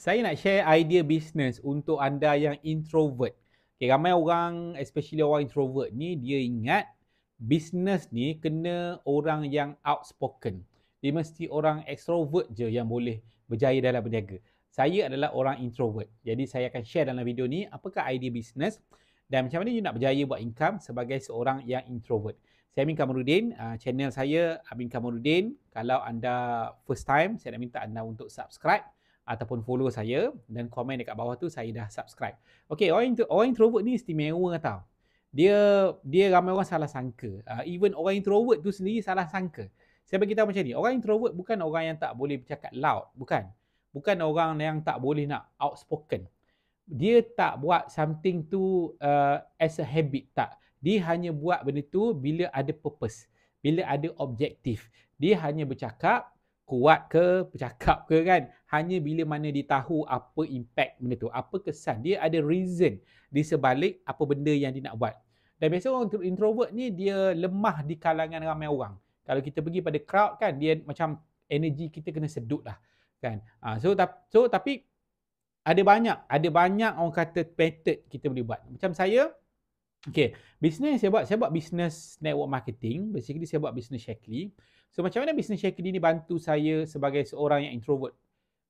Saya nak share idea bisnes untuk anda yang introvert. Okay, ramai orang, especially orang introvert ni, dia ingat bisnes ni kena orang yang outspoken. Dia mesti orang extrovert je yang boleh berjaya dalam berniaga. Saya adalah orang introvert. Jadi saya akan share dalam video ni apakah idea bisnes dan macam mana you nak berjaya buat income sebagai seorang yang introvert. Saya Amin Kamarudin, channel saya Amin Kamarudin. Kalau anda first time, saya nak minta anda untuk subscribe ataupun follow saya dan komen dekat bawah tu saya dah subscribe. Okey, orang introvert ni istimewa tau. Dia ramai orang salah sangka. Even orang introvert tu sendiri salah sangka. Saya bagi tahu macam ni, orang introvert bukan orang yang tak boleh bercakap loud, bukan. Bukan orang yang tak boleh nak outspoken. Dia tak buat something tu as a habit, tak. Dia hanya buat benda tu bila ada purpose, bila ada objektif. Dia hanya bercakap kuat ke, bercakap ke kan, hanya bila mana dia tahu apa impact benda tu, apa kesan, dia ada reason di sebalik apa benda yang dia nak buat. Dan biasa orang introvert ni dia lemah di kalangan ramai orang. Kalau kita pergi pada crowd kan, dia macam energi kita kena sedut lah kan. So tapi ada banyak orang kata method kita boleh buat. Macam saya, okay, bisnes saya buat bisnes network marketing. Basically saya buat bisnes Shaklee. So macam mana bisnes Shaklee ni bantu saya sebagai seorang yang introvert?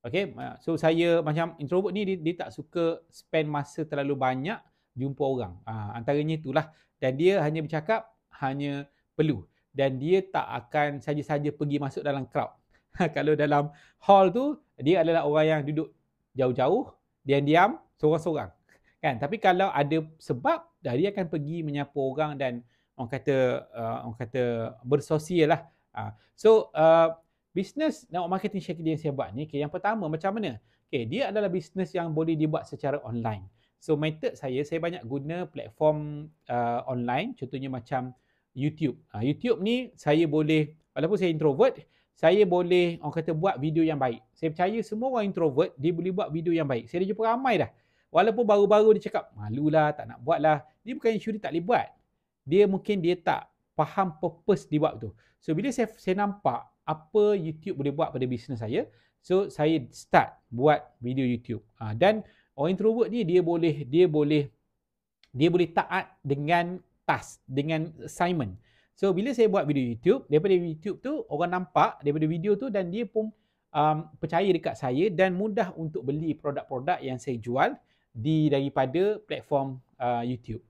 Okay, so saya macam introvert ni dia tak suka spend masa terlalu banyak jumpa orang. Antaranya itulah. Dan dia hanya bercakap hanya perlu. Dan dia tak akan saja-saja pergi masuk dalam crowd. Kalau dalam hall tu, dia adalah orang yang duduk jauh-jauh, diam-diam, seorang-seorang. Kan? Tapi kalau ada sebab, dia akan pergi menyapa orang dan orang kata bersosial lah. Bisnes network marketing Shaklee yang saya buat ni, yang pertama macam mana? Dia adalah bisnes yang boleh dibuat secara online. So method saya banyak guna platform online, contohnya macam YouTube. YouTube ni saya boleh, walaupun saya introvert, saya boleh orang kata buat video yang baik. Saya percaya semua orang introvert, dia boleh buat video yang baik. Saya dah jumpa ramai dah. Walaupun baru-baru dia cakap, malulah, tak nak buat lah. Dia bukan issue dia tak boleh buat. Mungkin dia tak faham purpose dia buat tu. So bila saya nampak apa YouTube boleh buat pada bisnes saya, so saya start buat video YouTube. Dan orang introvert ni dia boleh taat dengan task, dengan assignment. So bila saya buat video YouTube, daripada YouTube tu orang nampak daripada video tu dan dia pun percaya dekat saya dan mudah untuk beli produk-produk yang saya jual daripada platform YouTube.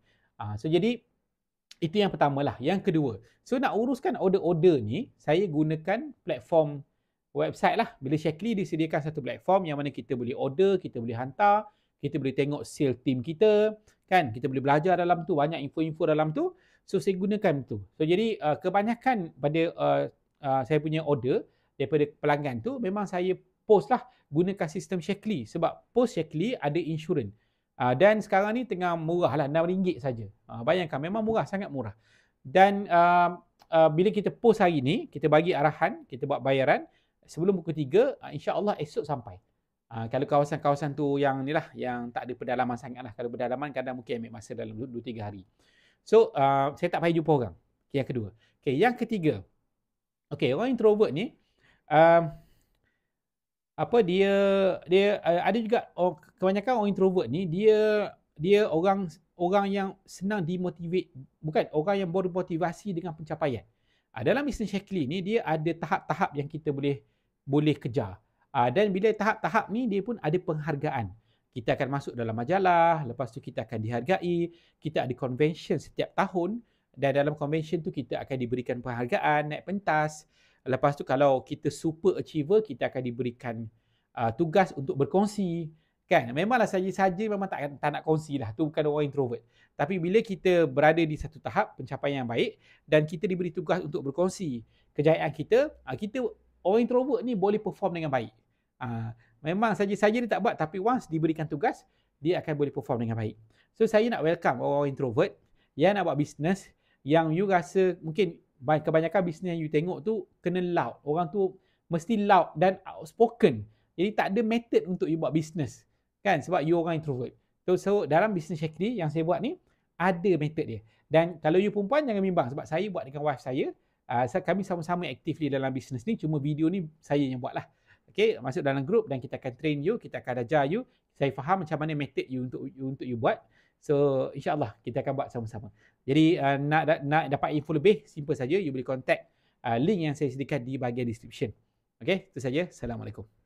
So jadi itu yang pertama lah. Yang kedua, so nak uruskan order-order ni, saya gunakan platform website lah. Bila Shaklee disediakan satu platform yang mana kita boleh order, kita boleh hantar, kita boleh tengok sales team kita, kan? Kita boleh belajar dalam tu, banyak info-info dalam tu. So saya gunakan tu. So jadi kebanyakan pada saya punya order daripada pelanggan tu memang saya post lah gunakan sistem Shaklee. Sebab post Shaklee ada insurans. Dan sekarang ni tengah murah lah, RM6 saja. Bayangkan memang murah, sangat murah. Dan bila kita post hari ni, kita bagi arahan, kita buat bayaran sebelum pukul 3, insya-Allah esok sampai. Kalau kawasan-kawasan tu yang ni lah, yang tak ada pedalaman sangat lah. Kalau pedalaman kadang mungkin ambil masa dalam 2-3 hari. So saya tak payah jumpa orang. Yang kedua. Yang ketiga. Orang introvert ni dia ada juga kebanyakan orang introvert ni dia orang yang senang dimotivate, bukan orang yang bermotivasi dengan pencapaian. Dalam bisnes Shaklee ni dia ada tahap-tahap yang kita boleh kejar. Dan bila tahap-tahap ni dia pun ada penghargaan. Kita akan masuk dalam majalah, lepas tu kita akan dihargai, kita ada convention setiap tahun dan dalam convention tu kita akan diberikan penghargaan, naik pentas. Lepas tu kalau kita super achiever, kita akan diberikan tugas untuk berkongsi. Kan? Memanglah saja-saja memang tak nak kongsi lah. Tu bukan orang introvert. Tapi bila kita berada di satu tahap pencapaian yang baik dan kita diberi tugas untuk berkongsi kejayaan kita, orang introvert ni boleh perform dengan baik. Memang saja-saja dia tak buat, tapi once diberikan tugas, dia akan boleh perform dengan baik. So saya nak welcome orang introvert yang nak buat bisnes yang you rasa mungkin kebanyakan bisnes yang you tengok tu kena loud. Orang tu mesti loud dan outspoken. Jadi tak ada method untuk you buat bisnes. Kan? Sebab you orang introvert. So dalam bisnes Shaklee yang saya buat ni, ada method dia. Dan kalau you perempuan jangan bimbang. Sebab saya buat dengan wife saya. Kami sama-sama aktif dalam bisnes ni. Cuma video ni saya yang buat lah. Okay, masuk dalam grup dan kita akan train you, kita akan ajar you. Saya faham macam mana method you untuk you buat. So, insyaAllah kita akan buat sama-sama. Jadi, nak dapat info lebih, simple saja. You boleh contact link yang saya sediakan di bahagian description. Okay, itu saja. Assalamualaikum.